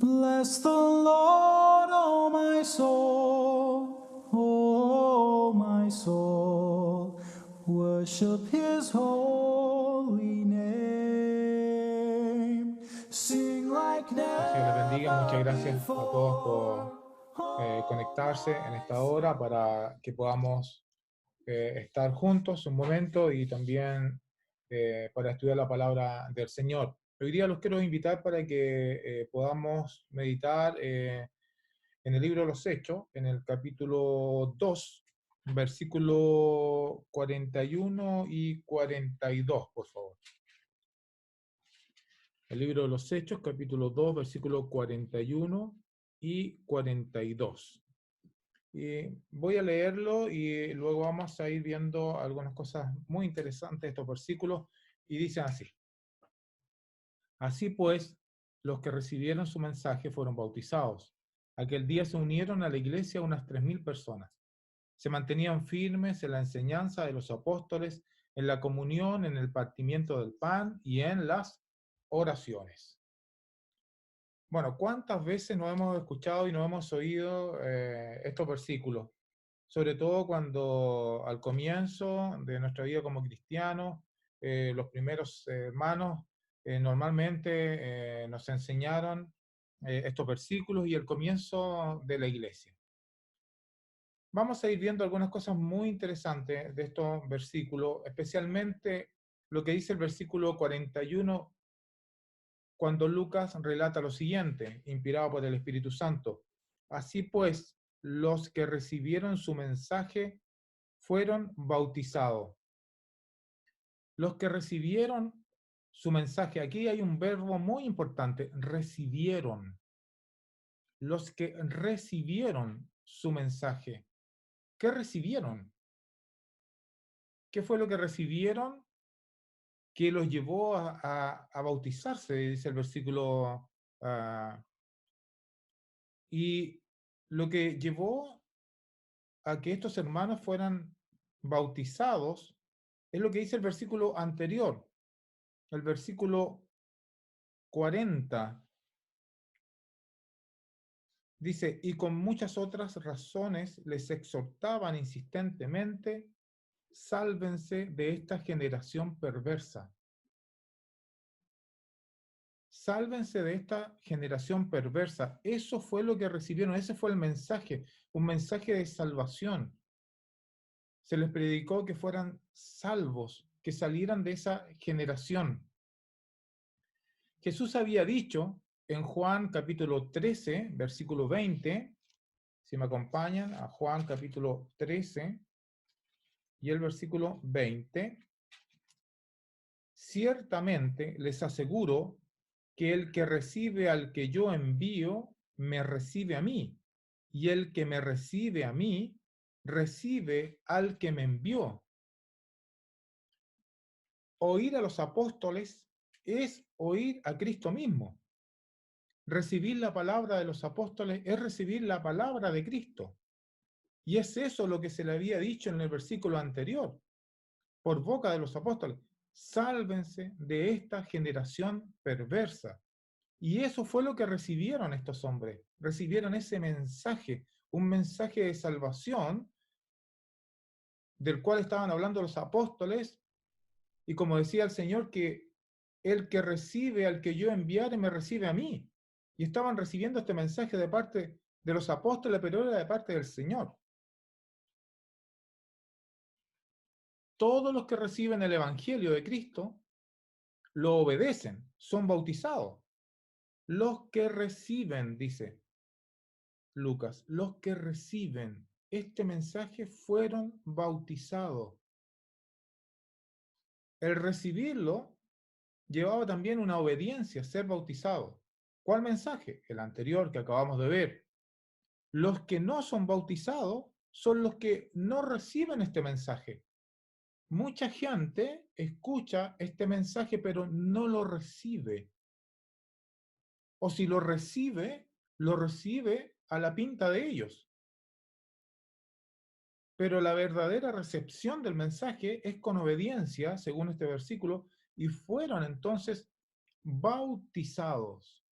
Bless the Lord, oh my soul, worship His holy name. Sing like El Señor les bendiga. Muchas never gracias a todos por before. conectarse en esta hora para que podamos estar juntos un momento y también para estudiar la palabra del Señor. Hoy día los quiero invitar para que podamos meditar en el libro de los Hechos, en el capítulo 2, versículo 41 y 42, por favor. El libro de los Hechos, capítulo 2, versículo 41 y 42. Voy a leerlo y luego vamos a ir viendo algunas cosas muy interesantes de estos versículos, y dicen así. Así pues, los que recibieron su mensaje fueron bautizados. Aquel día se unieron a la iglesia unas 3.000 personas. Se mantenían firmes en la enseñanza de los apóstoles, en la comunión, en el partimiento del pan y en las oraciones. Bueno, ¿cuántas veces no hemos escuchado y no hemos oído estos versículos? Sobre todo cuando al comienzo de nuestra vida como cristianos, los primeros hermanos normalmente nos enseñaron estos versículos y el comienzo de la iglesia. Vamos a ir viendo algunas cosas muy interesantes de estos versículos, especialmente lo que dice el versículo 41, cuando Lucas relata lo siguiente, inspirado por el Espíritu Santo. Así pues, los que recibieron su mensaje fueron bautizados. Los que recibieron su mensaje, aquí hay un verbo muy importante, recibieron. Los que recibieron su mensaje. ¿Qué recibieron? ¿Qué fue lo que recibieron que los llevó a bautizarse? Dice el versículo. Y lo que llevó a que estos hermanos fueran bautizados es lo que dice el versículo anterior, el versículo 40. Dice, y con muchas otras razones les exhortaban insistentemente, sálvense de esta generación perversa. Sálvense de esta generación perversa. Eso fue lo que recibieron, ese fue el mensaje, un mensaje de salvación. Se les predicó que fueran salvos, que salieran de esa generación. Jesús había dicho en Juan capítulo 13, versículo 20, si me acompañan a Juan capítulo 13 y el versículo 20, ciertamente les aseguro que el que recibe al que yo envío, me recibe a mí, y el que me recibe a mí, recibe al que me envió. Oír a los apóstoles es oír a Cristo mismo. Recibir la palabra de los apóstoles es recibir la palabra de Cristo. Y es eso lo que se le había dicho en el versículo anterior, por boca de los apóstoles. Sálvense de esta generación perversa. Y eso fue lo que recibieron estos hombres. Recibieron ese mensaje, un mensaje de salvación del cual estaban hablando los apóstoles. Y como decía el Señor, que el que recibe al que yo enviare me recibe a mí. Y estaban recibiendo este mensaje de parte de los apóstoles, pero era de parte del Señor. Todos los que reciben el Evangelio de Cristo lo obedecen, son bautizados. Los que reciben, dice Lucas, los que reciben este mensaje fueron bautizados. El recibirlo llevaba también una obediencia, ser bautizado. ¿Cuál mensaje? El anterior que acabamos de ver. Los que no son bautizados son los que no reciben este mensaje. Mucha gente escucha este mensaje pero no lo recibe. O si lo recibe a la pinta de ellos. Pero la verdadera recepción del mensaje es con obediencia, según este versículo, y fueron entonces bautizados.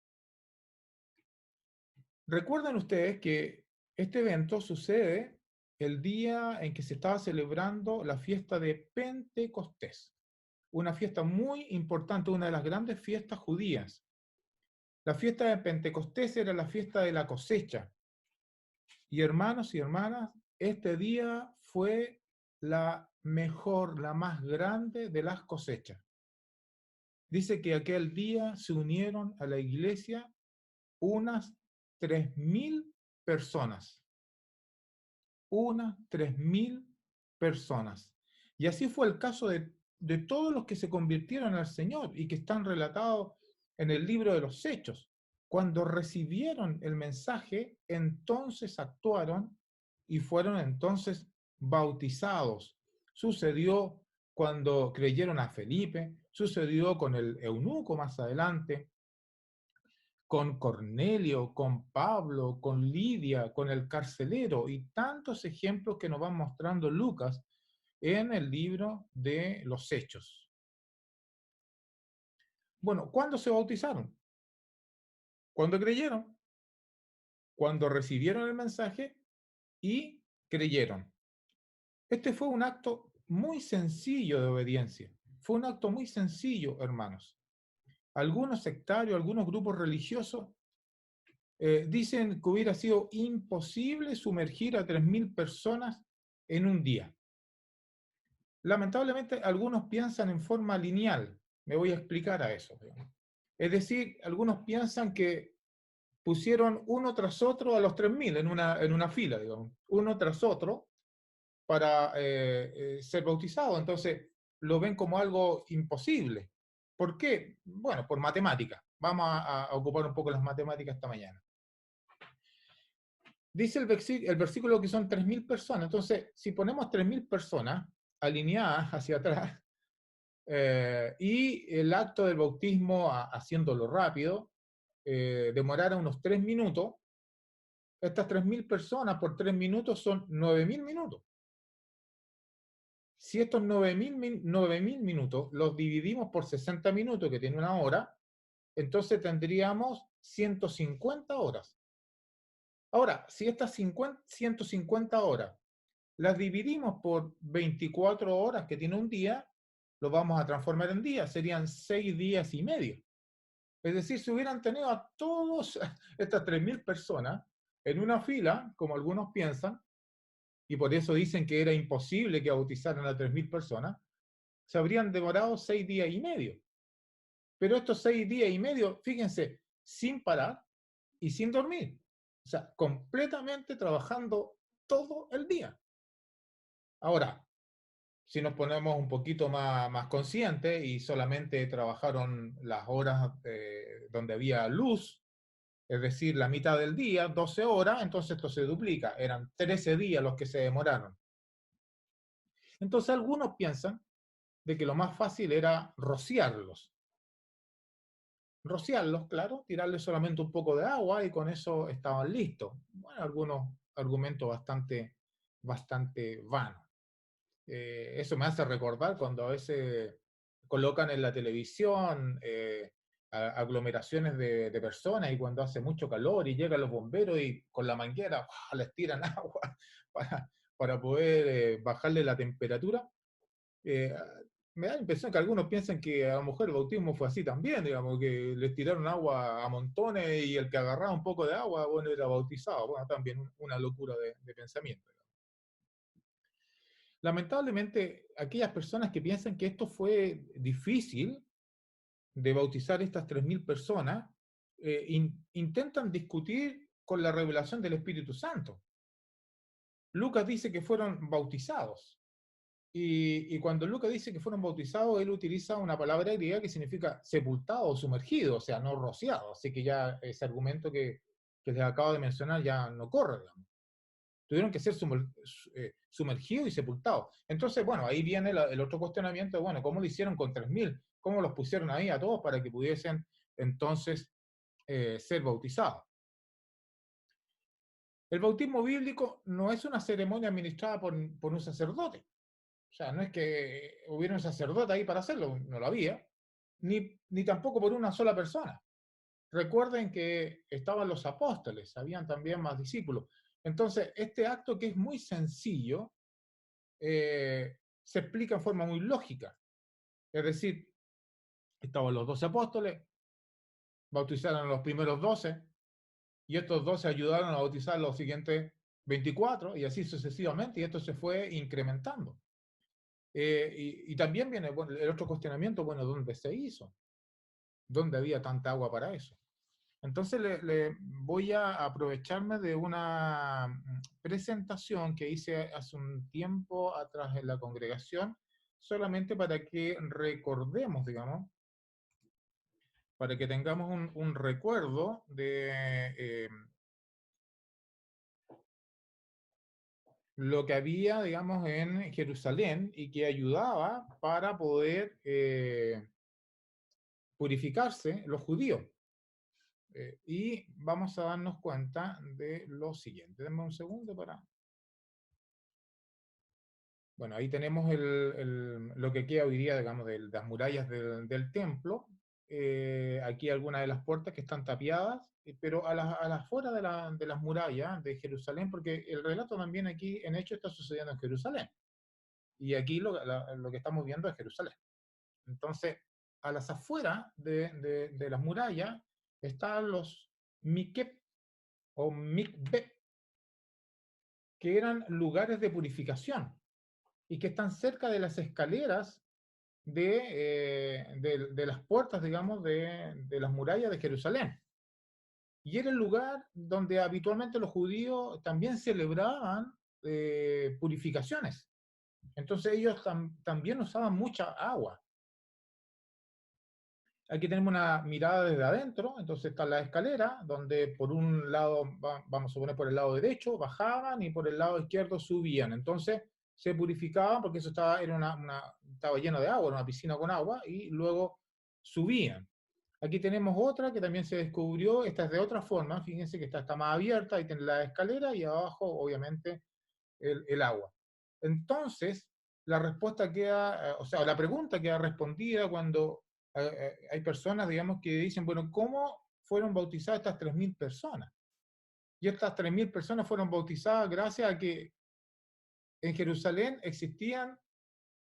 Recuerden ustedes que este evento sucede el día en que se estaba celebrando la fiesta de Pentecostés, una fiesta muy importante, una de las grandes fiestas judías. La fiesta de Pentecostés era la fiesta de la cosecha. Y hermanos y hermanas, este día fue la mejor, la más grande de las cosechas. Dice que aquel día se unieron a la iglesia unas 3.000 personas, unas 3.000 personas. Y así fue el caso de todos los que se convirtieron al Señor y que están relatados en el libro de los Hechos. Cuando recibieron el mensaje, entonces actuaron y fueron entonces bautizados. Sucedió cuando creyeron a Felipe, sucedió con el eunuco más adelante, con Cornelio, con Pablo, con Lidia, con el carcelero y tantos ejemplos que nos van mostrando Lucas en el libro de los Hechos. Bueno, ¿cuándo se bautizaron? Cuando creyeron, cuando recibieron el mensaje y creyeron. Este fue un acto muy sencillo de obediencia. Fue un acto muy sencillo, hermanos. Algunos sectarios, algunos grupos religiosos dicen que hubiera sido imposible sumergir a 3.000 personas en un día. Lamentablemente, algunos piensan en forma lineal. Me voy a explicar a eso. Es decir, algunos piensan que pusieron uno tras otro a los 3.000 en una fila, digamos, uno tras otro para ser bautizados. Entonces, lo ven como algo imposible. ¿Por qué? Bueno, por matemática. Vamos a ocupar un poco las matemáticas esta mañana. Dice el versículo que son 3.000 personas. Entonces, si ponemos 3.000 personas alineadas hacia atrás y el acto del bautismo haciéndolo rápido, demorara unos 3 minutos, estas 3.000 personas por 3 minutos son 9.000 minutos. Si estos 9.000 minutos los dividimos por 60 minutos, que tiene una hora, entonces tendríamos 150 horas. Ahora, si estas 150 horas las dividimos por 24 horas que tiene un día, lo vamos a transformar en días, serían 6 días y medio. Es decir, si hubieran tenido a todas estas 3.000 personas en una fila, como algunos piensan, y por eso dicen que era imposible que bautizaran a 3.000 personas, se habrían demorado 6 días y medio. Pero estos 6 días y medio, fíjense, sin parar y sin dormir. O sea, completamente trabajando todo el día. Ahora, si nos ponemos un poquito más conscientes y solamente trabajaron las horas donde había luz, es decir, la mitad del día, 12 horas, entonces esto se duplica, eran 13 días los que se demoraron. Entonces algunos piensan de que lo más fácil era rociarlos. Rociarlos, claro, tirarles solamente un poco de agua y con eso estaban listos. Bueno, algunos argumentos bastante vanos. Eso me hace recordar cuando a veces colocan en la televisión aglomeraciones de personas y cuando hace mucho calor y llegan los bomberos y con la manguera ¡guau! Les tiran agua para poder bajarle la temperatura. Eh, Me da la impresión que algunos piensan que a lo mejor el bautismo fue así también, digamos, que les tiraron agua a montones y el que agarraba un poco de agua, bueno, era bautizado. Bueno, también una locura de pensamiento. Lamentablemente, aquellas personas que piensan que esto fue difícil de bautizar estas 3.000 personas, intentan discutir con la revelación del Espíritu Santo. Lucas dice que fueron bautizados. Y cuando Lucas dice que fueron bautizados, él utiliza una palabra griega que significa sepultado o sumergido, o sea, no rociado. Así que ya ese argumento que les acabo de mencionar ya no corre, digamos. Tuvieron que ser sumergidos y sepultados. Entonces, bueno, ahí viene el otro cuestionamiento, bueno, ¿cómo lo hicieron con 3.000? ¿Cómo los pusieron ahí a todos para que pudiesen entonces ser bautizados? El bautismo bíblico no es una ceremonia administrada por un sacerdote. O sea, no es que hubiera un sacerdote ahí para hacerlo, no lo había, ni tampoco por una sola persona. recuerden que estaban los apóstoles, habían también más discípulos. Entonces, este acto que es muy sencillo, se explica en forma muy lógica. Es decir, estaban los 12 apóstoles, bautizaron a los primeros 12, y estos 12 ayudaron a bautizar los siguientes 24, y así sucesivamente, y esto se fue incrementando. Y también viene bueno, el otro cuestionamiento, bueno, ¿dónde se hizo? ¿Dónde había tanta agua para eso? Entonces le voy a aprovecharme de una presentación que hice hace un tiempo atrás en la congregación, solamente para que recordemos, digamos, para que tengamos un recuerdo de lo que había, digamos, en Jerusalén y que ayudaba para poder purificarse los judíos. Y vamos a darnos cuenta de lo siguiente. Denme un segundo para... Bueno, ahí tenemos lo que queda hoy día, digamos, de las murallas del templo. Aquí algunas de las puertas que están tapiadas, pero a las afueras de las murallas de Jerusalén, porque el relato también aquí en hecho está sucediendo en Jerusalén. Y aquí lo que estamos viendo es Jerusalén. Entonces, a las afueras de las murallas están los Mikeb o Mikbe, que eran lugares de purificación y que están cerca de las escaleras de las puertas, digamos, de las murallas de Jerusalén. Y era el lugar donde habitualmente los judíos también celebraban purificaciones. Entonces ellos también usaban mucha agua. Aquí tenemos una mirada desde adentro, entonces está la escalera, donde por un lado, vamos a suponer por el lado derecho, bajaban y por el lado izquierdo subían. Entonces se purificaban porque eso estaba, estaba lleno de agua, era una piscina con agua, y luego subían. Aquí tenemos otra que también se descubrió, esta es de otra forma, fíjense que esta está más abierta, ahí tiene la escalera y abajo obviamente el agua. Entonces, la respuesta queda, o sea, la pregunta queda respondida cuando hay personas, digamos, que dicen, bueno, ¿cómo fueron bautizadas estas 3.000 personas? Y estas 3.000 personas fueron bautizadas gracias a que en Jerusalén existían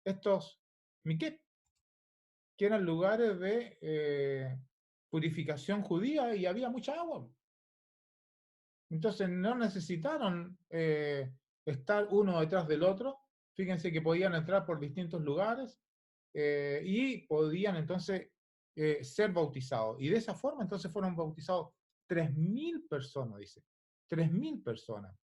estos miquet, que eran lugares de purificación judía y había mucha agua. Entonces no necesitaron estar uno detrás del otro. Fíjense que podían entrar por distintos lugares y podían entonces ser bautizados. Y de esa forma entonces fueron bautizados 3.000 personas, dice. 3.000 personas.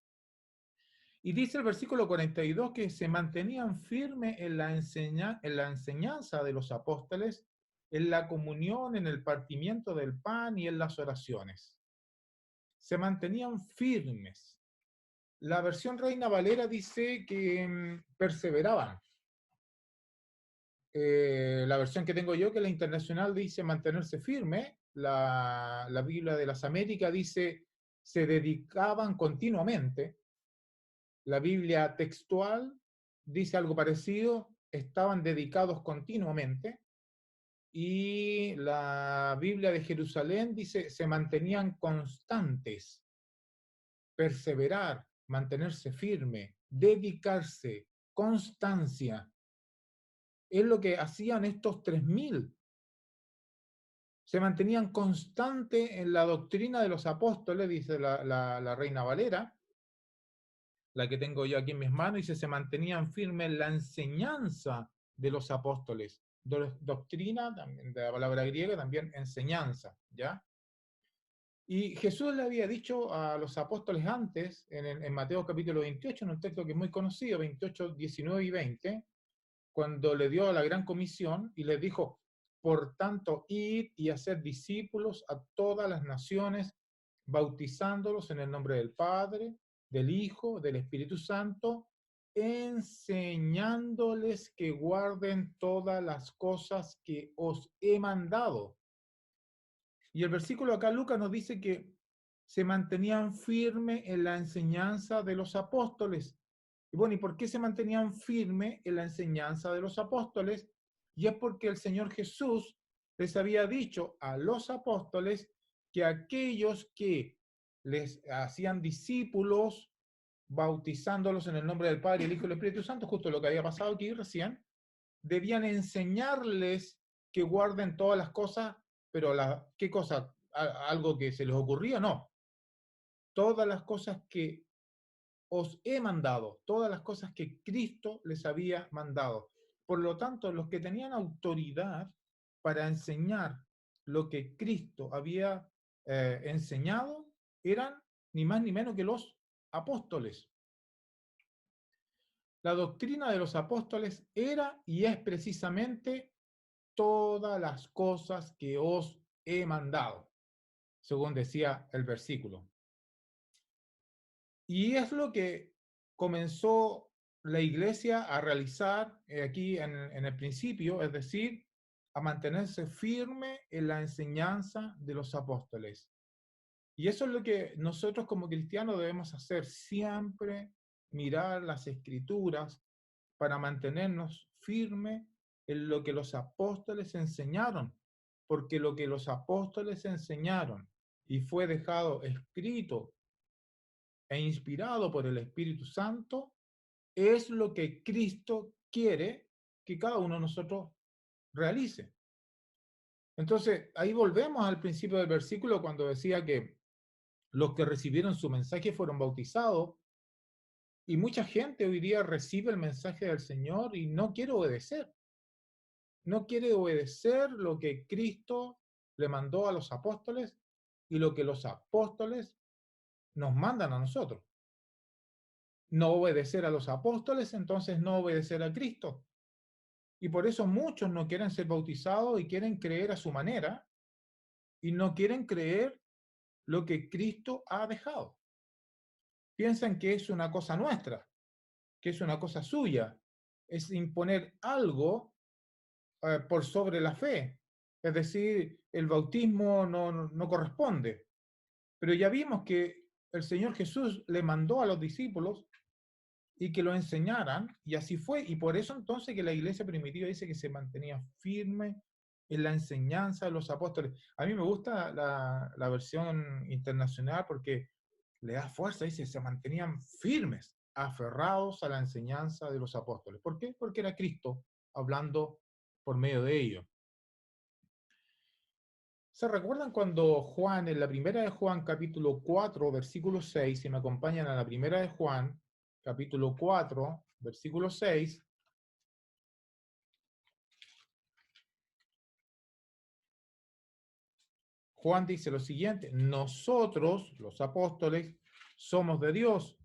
Y dice el versículo 42 que se mantenían firmes en la enseñanza de los apóstoles, en la comunión, en el partimiento del pan y en las oraciones. Se mantenían firmes. La versión Reina Valera dice que perseveraban. La versión que tengo yo, que es la internacional, dice mantenerse firme. La Biblia de las Américas dice se dedicaban continuamente. La Biblia textual dice algo parecido, estaban dedicados continuamente. Y la Biblia de Jerusalén dice se mantenían constantes, perseverar, mantenerse firme, dedicarse, constancia. Es lo que hacían estos 3.000. Se mantenían constantes en la doctrina de los apóstoles, dice la Reina Valera, la que tengo yo aquí en mis manos, dice, se mantenían firmes en la enseñanza de los apóstoles. Doctrina, también de la palabra griega, también enseñanza, ¿ya? Y Jesús le había dicho a los apóstoles antes, en Mateo capítulo 28, en un texto que es muy conocido, 28, 19 y 20, cuando le dio la gran comisión y les dijo, por tanto, id y hacer discípulos a todas las naciones, bautizándolos en el nombre del Padre, del Hijo, del Espíritu Santo, enseñándoles que guarden todas las cosas que os he mandado. Y el versículo acá, Lucas, nos dice que se mantenían firmes en la enseñanza de los apóstoles. Y bueno, ¿y por qué se mantenían firmes en la enseñanza de los apóstoles? Y es porque el Señor Jesús les había dicho a los apóstoles que aquellos que les hacían discípulos, bautizándolos en el nombre del Padre, el Hijo y el Espíritu Santo, justo lo que había pasado aquí recién, debían enseñarles que guarden todas las cosas, pero ¿qué cosa? ¿Algo que se les ocurría? No. Todas las cosas que os he mandado, todas las cosas que Cristo les había mandado. Por lo tanto, los que tenían autoridad para enseñar lo que Cristo había enseñado eran ni más ni menos que los apóstoles. La doctrina de los apóstoles era y es precisamente todas las cosas que os he mandado, según decía el versículo. Y es lo que comenzó la iglesia a realizar aquí en el principio, es decir, a mantenerse firme en la enseñanza de los apóstoles. Y eso es lo que nosotros como cristianos debemos hacer, siempre mirar las escrituras para mantenernos firmes en lo que los apóstoles enseñaron, porque lo que los apóstoles enseñaron y fue dejado escrito e inspirado por el Espíritu Santo, es lo que Cristo quiere que cada uno de nosotros realice. Entonces, ahí volvemos al principio del versículo cuando decía que los que recibieron su mensaje fueron bautizados, y mucha gente hoy día recibe el mensaje del Señor y no quiere obedecer. No quiere obedecer lo que Cristo le mandó a los apóstoles y lo que los apóstoles nos mandan a nosotros. No obedecer a los apóstoles, entonces no obedecer a Cristo. Y por eso muchos no quieren ser bautizados y quieren creer a su manera y no quieren creer lo que Cristo ha dejado. Piensan que es una cosa nuestra, que es una cosa suya, es imponer algo por sobre la fe. Es decir, el bautismo no corresponde. Pero ya vimos que el Señor Jesús le mandó a los discípulos y que lo enseñaran, y así fue, y por eso entonces que la iglesia primitiva dice que se mantenía firme en la enseñanza de los apóstoles. A mí me gusta la versión internacional porque le da fuerza, dice, se mantenían firmes, aferrados a la enseñanza de los apóstoles. ¿Por qué? Porque era Cristo hablando por medio de ellos. ¿Se recuerdan cuando Juan, en la primera de Juan, capítulo 4, versículo 6, si me acompañan a la primera de Juan, capítulo 4, versículo 6, Juan dice lo siguiente: nosotros, los apóstoles, somos de Dios,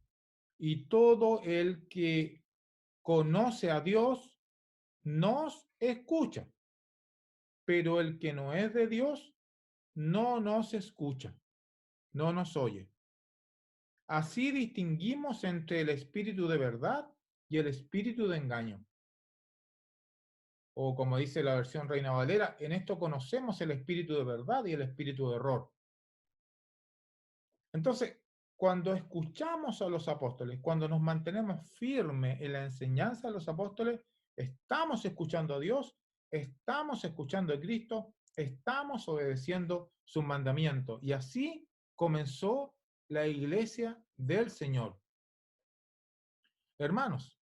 y todo el que conoce a Dios nos escucha, pero el que no es de Dios no nos escucha, no nos oye. Así distinguimos entre el espíritu de verdad y el espíritu de engaño. O como dice la versión Reina Valera, en esto conocemos el espíritu de verdad y el espíritu de error. Entonces, cuando escuchamos a los apóstoles, cuando nos mantenemos firmes en la enseñanza de los apóstoles, estamos escuchando a Dios, estamos escuchando a Cristo, estamos obedeciendo sus mandamientos. Y así comenzó la iglesia del Señor. Hermanos,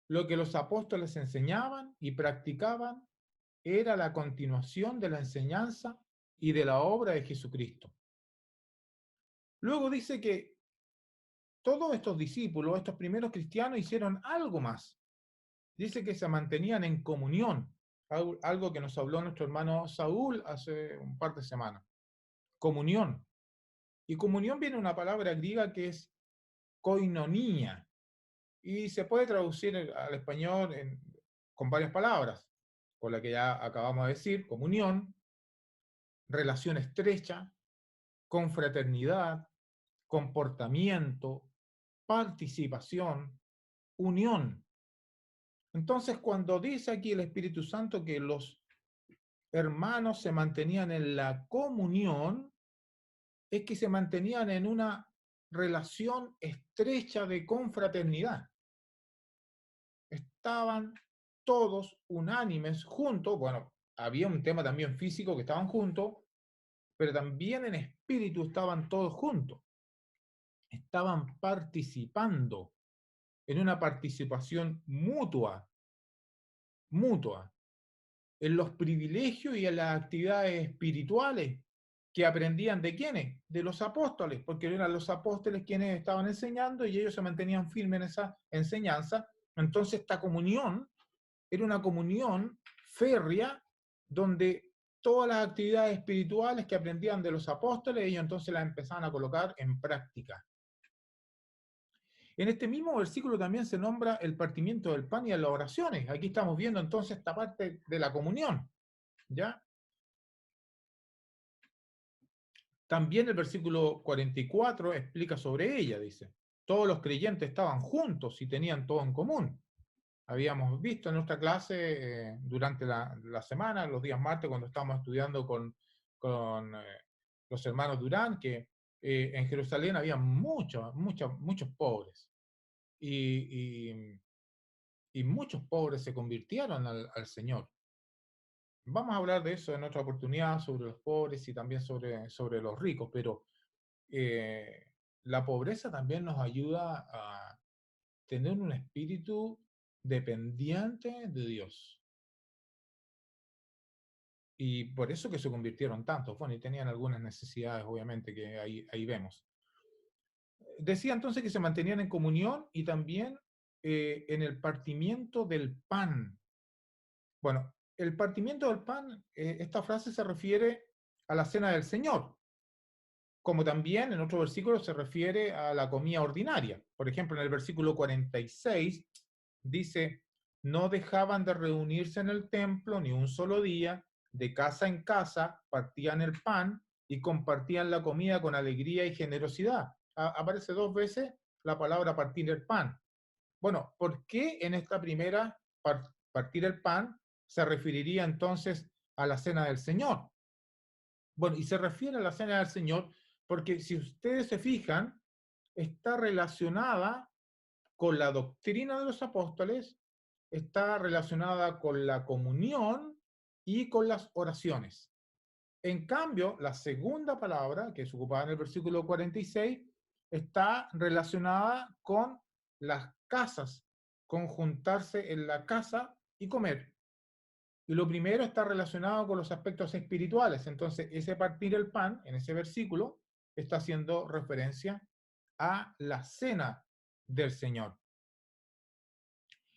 lo que los apóstoles enseñaban y practicaban era la continuación de la enseñanza y de la obra de Jesucristo. Luego dice que todos estos discípulos, estos primeros cristianos, hicieron algo más. Dice que se mantenían en comunión, algo que nos habló nuestro hermano Saúl hace un par de semanas. Comunión. Y comunión viene de una palabra griega que es koinonia, y se puede traducir al español con varias palabras, con la que ya acabamos de decir: comunión, relación estrecha, confraternidad, comportamiento, participación, unión. Entonces, cuando dice aquí el Espíritu Santo que los hermanos se mantenían en la comunión, es que se mantenían en una relación estrecha de confraternidad. Estaban todos unánimes juntos. Bueno, había un tema también físico, que estaban juntos, pero también en espíritu estaban todos juntos. Estaban participando en una participación mutua, en los privilegios y en las actividades espirituales que aprendían de quiénes, de los apóstoles, porque eran los apóstoles quienes estaban enseñando y ellos se mantenían firmes en esa enseñanza. Entonces esta comunión era una comunión férrea donde todas las actividades espirituales que aprendían de los apóstoles, ellos entonces las empezaban a colocar en práctica. En este mismo versículo también se nombra el partimiento del pan y las oraciones. Aquí estamos viendo entonces esta parte de la comunión, ¿ya? También el versículo 44 explica sobre ella, dice, todos los creyentes estaban juntos y tenían todo en común. Habíamos visto en nuestra clase durante la semana, los días martes, cuando estábamos estudiando con los hermanos Durán, que en Jerusalén había muchos pobres. Y muchos pobres se convirtieron al Señor. Vamos a hablar de eso en otra oportunidad, sobre los pobres y también sobre los ricos, pero la pobreza también nos ayuda a tener un espíritu dependiente de Dios. Y por eso que se convirtieron tantos. Bueno, y tenían algunas necesidades, obviamente, que ahí vemos. Decía entonces que se mantenían en comunión y también en el partimiento del pan. Bueno, el partimiento del pan, esta frase se refiere a la cena del Señor, como también en otro versículo se refiere a la comida ordinaria. Por ejemplo, en el versículo 46 dice, no dejaban de reunirse en el templo ni un solo día, de casa en casa partían el pan y compartían la comida con alegría y generosidad. Aparece 2 veces la palabra partir el pan. Bueno, ¿por qué en esta primera partir el pan se referiría entonces a la cena del Señor? Bueno, y se refiere a la cena del Señor porque si ustedes se fijan, está relacionada con la doctrina de los apóstoles, está relacionada con la comunión y con las oraciones. En cambio, la segunda palabra, que es ocupada en el versículo 46, está relacionada con las casas, con juntarse en la casa y comer. Y lo primero está relacionado con los aspectos espirituales. Entonces, ese partir el pan, en ese versículo, está haciendo referencia a la cena del Señor.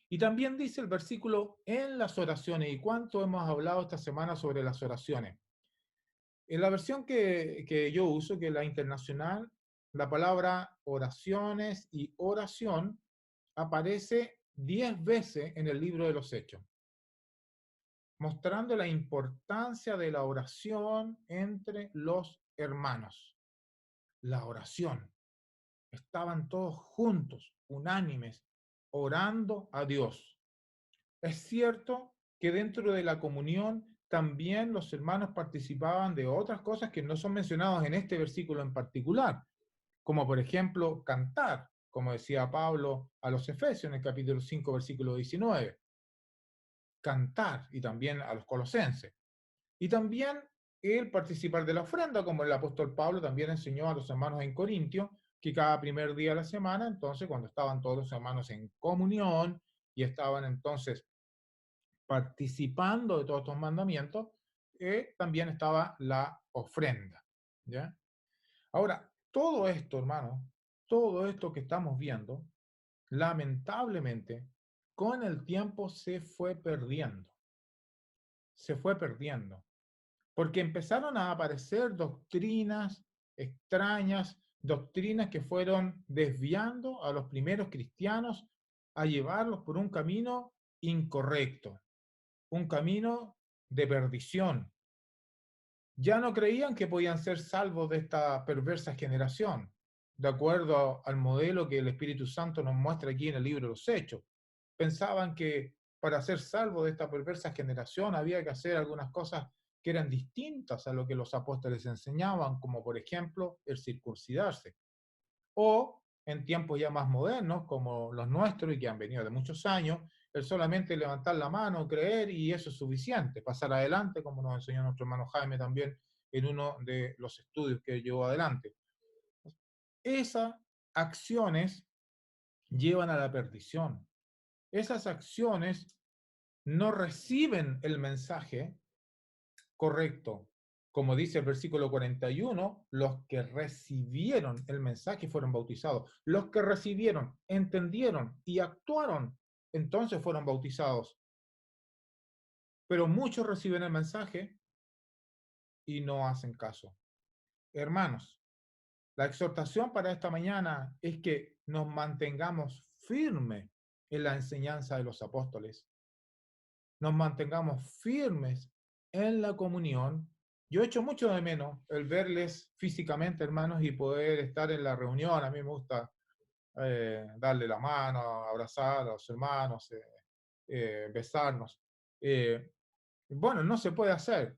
Y también dice el versículo en las oraciones. ¿Y cuánto hemos hablado esta semana sobre las oraciones? En la versión que yo uso, que es la internacional, la palabra oraciones y oración aparece 10 veces en el libro de los Hechos, mostrando la importancia de la oración entre los hermanos. La oración. Estaban todos juntos, unánimes, orando a Dios. Es cierto que dentro de la comunión también los hermanos participaban de otras cosas que no son mencionadas en este versículo en particular, como por ejemplo cantar, como decía Pablo a los Efesios en el capítulo 5, versículo 19. Cantar, y también a los colosenses. Y también el participar de la ofrenda, como el apóstol Pablo también enseñó a los hermanos en Corintio, que cada primer día de la semana, entonces cuando estaban todos los hermanos en comunión y estaban entonces participando de todos estos mandamientos, también estaba la ofrenda. ¿Ya? Ahora, todo esto, hermano, todo esto que estamos viendo, lamentablemente, con el tiempo se fue perdiendo. Se fue perdiendo. Porque empezaron a aparecer doctrinas extrañas, doctrinas que fueron desviando a los primeros cristianos a llevarlos por un camino incorrecto, un camino de perdición. Ya no creían que podían ser salvos de esta perversa generación, de acuerdo al modelo que el Espíritu Santo nos muestra aquí en el libro de los Hechos. Pensaban que para ser salvos de esta perversa generación había que hacer algunas cosas que eran distintas a lo que los apóstoles enseñaban, como por ejemplo el circuncidarse. O en tiempos ya más modernos, como los nuestros y que han venido de muchos años, el solamente levantar la mano, creer y eso es suficiente. Pasar adelante, como nos enseñó nuestro hermano Jaime también en uno de los estudios que llevó adelante. Esas acciones llevan a la perdición. Esas acciones no reciben el mensaje correcto. Como dice el versículo 41, los que recibieron el mensaje fueron bautizados. Los que recibieron, entendieron y actuaron, entonces fueron bautizados. Pero muchos reciben el mensaje y no hacen caso. Hermanos, la exhortación para esta mañana es que nos mantengamos firmes en la enseñanza de los apóstoles, nos mantengamos firmes en la comunión. Yo echo mucho de menos el verles físicamente, hermanos, y poder estar en la reunión. A mí me gusta darle la mano, abrazar a los hermanos, besarnos. Eh, bueno, no se puede hacer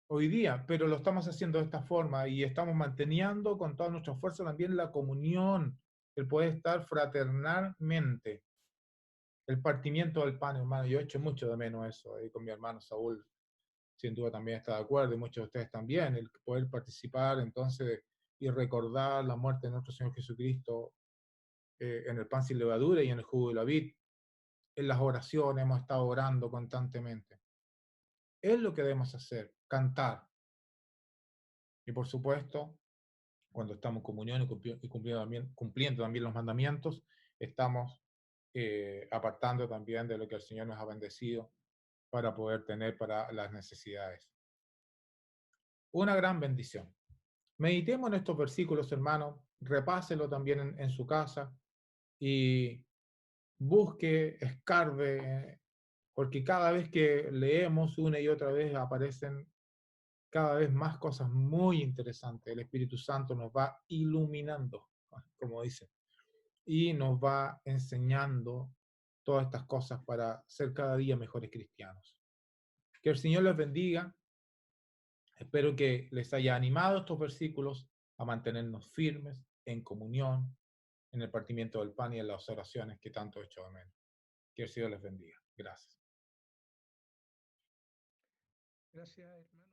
hoy día, pero lo estamos haciendo de esta forma y estamos manteniendo con toda nuestra fuerza también la comunión, el poder estar fraternalmente, el partimiento del pan, hermano. Yo echo mucho de menos eso ahí con mi hermano Saúl. Sin duda también está de acuerdo, y muchos de ustedes también, el poder participar entonces y recordar la muerte de nuestro Señor Jesucristo en el pan sin levadura y en el jugo de la vid. En las oraciones hemos estado orando constantemente. Es lo que debemos hacer, cantar. Y por supuesto, cuando estamos en comunión y cumpliendo también los mandamientos, estamos apartando también de lo que el Señor nos ha bendecido para poder tener para las necesidades. Una gran bendición. Meditemos en estos versículos, hermanos, repáselo también en su casa y busque, escarbe, porque cada vez que leemos una y otra vez aparecen cada vez más cosas muy interesantes. El Espíritu Santo nos va iluminando, como dice, y nos va enseñando todas estas cosas para ser cada día mejores cristianos. Que el Señor les bendiga. Espero que les haya animado estos versículos a mantenernos firmes en comunión, en el partimiento del pan y en las oraciones que tanto he hecho de menos. Que el Señor les bendiga. Gracias. Gracias, hermano.